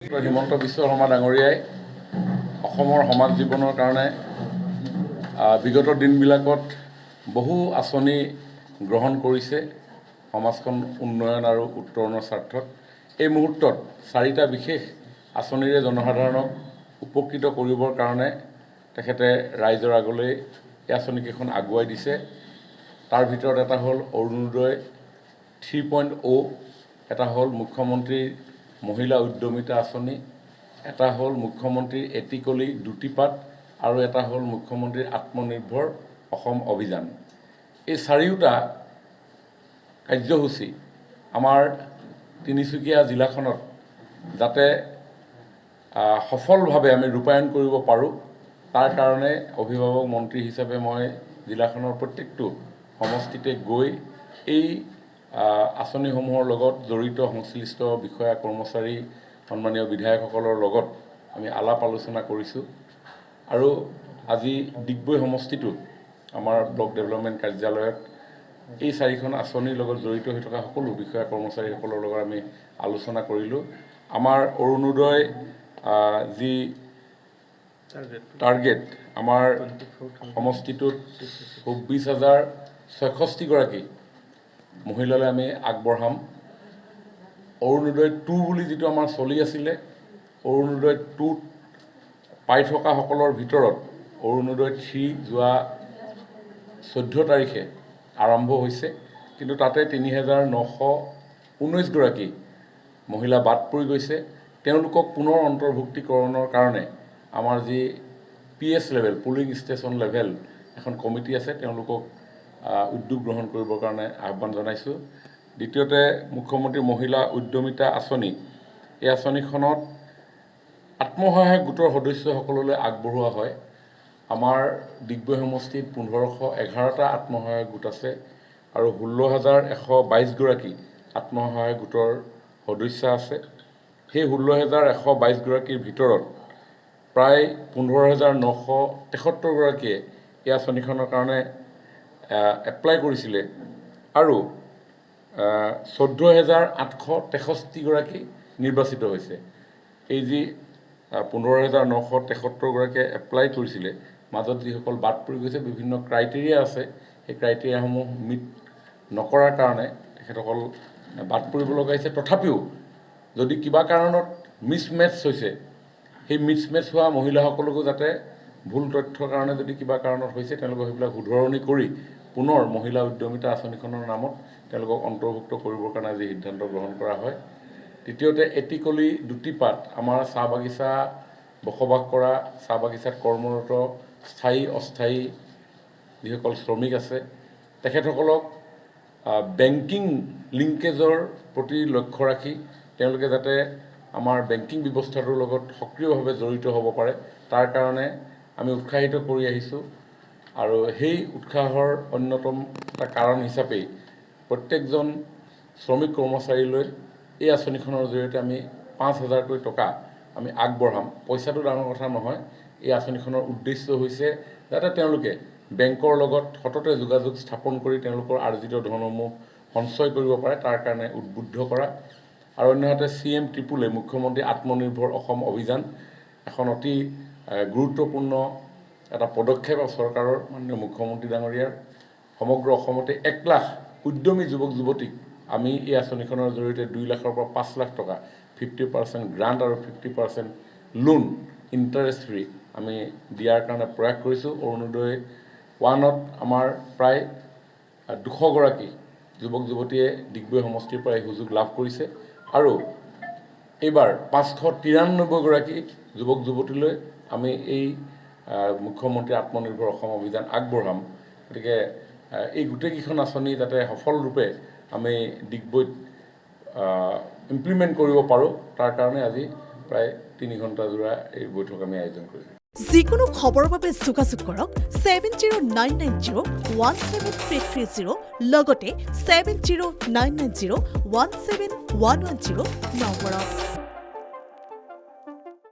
হিমন্ত বিশ্ব শৰ্মা ডাঙৰীয়াই অসমৰ সমাজ জীৱনৰ কাৰণে বিগত দিনবিলাকত বহু আঁচনি গ্ৰহণ কৰিছে সমাজখন উন্নয়ন আৰু উত্তৰণৰ স্বাৰ্থত। এই মুহূৰ্তত 4টা বিশেষ আঁচনিৰে জনসাধাৰণক উপকৃত কৰিবৰ কাৰণে তেখেতে ৰাইজৰ আগলৈ এই আঁচনিকেইখন আগুৱাই দিছে। তাৰ ভিতৰত এটা হ'ল অৰুণোদয় 3.0, এটা হ'ল মুখ্যমন্ত্ৰীৰ মহিলা উদ্যমিতা আঁচনি, এটা হ'ল মুখ্যমন্ত্ৰীৰ এটিকলি দুটিপাত আৰু এটা হ'ল মুখ্যমন্ত্ৰীৰ আত্মনিৰ্ভৰ অসম অভিযান। এই 4টা কাৰ্যসূচী আমাৰ তিনিচুকীয়া জিলাখনত যাতে সফলভাৱে আমি ৰূপায়ণ কৰিব পাৰোঁ, তাৰ কাৰণে অভিভাৱক মন্ত্ৰী হিচাপে মই জিলাখনৰ প্ৰত্যেকটো সমষ্টিতে গৈ এই আঁচনিসমূহৰ লগত জড়িত সংশ্লিষ্ট বিষয়া কৰ্মচাৰী সন্মানীয় বিধায়কসকলৰ লগত আমি আলাপ আলোচনা কৰিছোঁ। আৰু আজি ডিগবৈ সমষ্টিটোত আমাৰ ব্লক ডেভেলপমেণ্ট কাৰ্যালয়ত এই 4খন আঁচনিৰ লগত জড়িত হৈ থকা সকলো বিষয়া কৰ্মচাৰীসকলৰ লগত আমি আলোচনা কৰিলোঁ। আমাৰ অৰুণোদয় যি টাৰ্গেট, আমাৰ সমষ্টিটোত 24,066গৰাকী মহিলালৈ আমি আগবঢ়াম। অৰুণোদয় 2 বুলি যিটো আমাৰ চলি আছিলে, অৰুণোদয় 2ত পাই থকাসকলৰ ভিতৰত অৰুণোদয় 3 যোৱা 14 তাৰিখে আৰম্ভ হৈছে, কিন্তু তাতে 3,919গৰাকী মহিলা বাদ পৰি গৈছে। তেওঁলোকক পুনৰ অন্তৰ্ভুক্তিকৰণৰ কাৰণে আমাৰ যি PS level, polling station level এখন কমিটি আছে, তেওঁলোকক উদ্যোগ গ্ৰহণ কৰিবৰ কাৰণে আহ্বান জনাইছোঁ। দ্বিতীয়তে মুখ্যমন্ত্ৰী মহিলা উদ্যমিতা আঁচনি, এই আঁচনিখনত আত্মসহায়ক গোটৰ সদস্যসকললৈ আগবঢ়োৱা হয়। আমাৰ ডিগবৈ সমষ্টিত 1511টা আত্মসহায়ক গোট আছে আৰু 16,122গৰাকী আত্মসহায়ক গোটৰ সদস্য আছে। সেই 16,122গৰাকীৰ ভিতৰত প্ৰায় 15,973গৰাকীয়ে এই আঁচনিখনৰ কাৰণে এপ্লাই কৰিছিলে আৰু 14,863গৰাকী নিৰ্বাচিত হৈছে। এই যি 15,973গৰাকীয়ে এপ্লাই কৰিছিলে, মাজত যিসকল বাদ পৰি গৈছে, বিভিন্ন ক্ৰাইটেৰিয়া আছে, সেই ক্ৰাইটেৰিয়াসমূহ মিট নকৰাৰ কাৰণে তেখেতসকল বাদ পৰিব লগা হৈছে। তথাপিও যদি কিবা কাৰণত মিছমেটছ হৈছে, সেই মিছমেটছ হোৱা মহিলাসকলকো যাতে ভুল তথ্যৰ কাৰণে যদি কিবা কাৰণত হৈছে, তেওঁলোকক সেইবিলাক শুধৰণি কৰি পুনৰ মহিলা উদ্যমিতা আঁচনিখনৰ নামত তেওঁলোকক অন্তৰ্ভুক্ত কৰিবৰ কাৰণে আজি সিদ্ধান্ত গ্ৰহণ কৰা হয়। তৃতীয়তে এটিকলি দুটিপাত, আমাৰ চাহ বাগিচা বসবাস কৰা, চাহ বাগিচাত কৰ্মৰত স্থায়ী অস্থায়ী যিসকল শ্ৰমিক আছে, তেখেতসকলক বেংকিং লিংকেজৰ প্ৰতি লক্ষ্য ৰাখি তেওঁলোকে যাতে আমাৰ বেংকিং ব্যৱস্থাটোৰ লগত সক্ৰিয়ভাৱে জড়িত হ'ব পাৰে, তাৰ কাৰণে আমি উৎসাহিত কৰি আহিছোঁ। আৰু সেই উৎসাহৰ অন্যতম এটা কাৰণ হিচাপেই প্ৰত্যেকজন শ্ৰমিক কৰ্মচাৰীলৈ এই আঁচনিখনৰ জৰিয়তে আমি 5,000কৈ টকা আমি আগবঢ়াম। পইচাটো ডাঙৰ কথা নহয়, এই আঁচনিখনৰ উদ্দেশ্য হৈছে যাতে তেওঁলোকে বেংকৰ লগত সততে যোগাযোগ স্থাপন কৰি তেওঁলোকৰ আৰ্জিত ধনসমূহ সঞ্চয় কৰিব পাৰে, তাৰ কাৰণে উদ্বুদ্ধ কৰা। আৰু অন্যহাতে CM ত্ৰিপুলে মুখ্যমন্ত্ৰী আত্মনিৰ্ভৰ অসম অভিযান, এখন অতি গুৰুত্বপূৰ্ণ এটা পদক্ষেপ চৰকাৰৰ মাননীয় মুখ্যমন্ত্ৰী ডাঙৰীয়াৰ। সমগ্ৰ অসমতে 1 লাখ উদ্যমী যুৱক যুৱতীক আমি এই আঁচনিখনৰ জৰিয়তে 2 লাখৰ পৰা 5 লাখ টকা 50% গ্ৰাণ্ট আৰু 50% লোন ইণ্টাৰেষ্ট ফ্ৰী আমি দিয়াৰ কাৰণে প্ৰয়াস কৰিছোঁ। অৰুণোদয় 1ত আমাৰ প্ৰায় 200গৰাকী যুৱক যুৱতীয়ে ডিগবৈ সমষ্টিৰ পৰা এই সুযোগ লাভ কৰিছে আৰু এইবাৰ 593গৰাকী যুৱক যুৱতীলৈ আমি এই মুখ্যমন্ত্ৰী আত্মনিৰ্ভৰ অসম অভিযান আগবঢ়াম। গতিকে এই গোটেইকেইখন আঁচনি যাতে সফলৰূপে আমি ডিগবৈত ইমপ্লিমেণ্ট কৰিব পাৰোঁ, তাৰ কাৰণে আজি প্ৰায় 3 ঘণ্টা জোৰা এই বৈঠক আমি আয়োজন কৰিছোঁ। যিকোনো খবৰৰ বাবে যোগাযোগ কৰক 7099017330 লগতে 7099017110 নম্বৰত।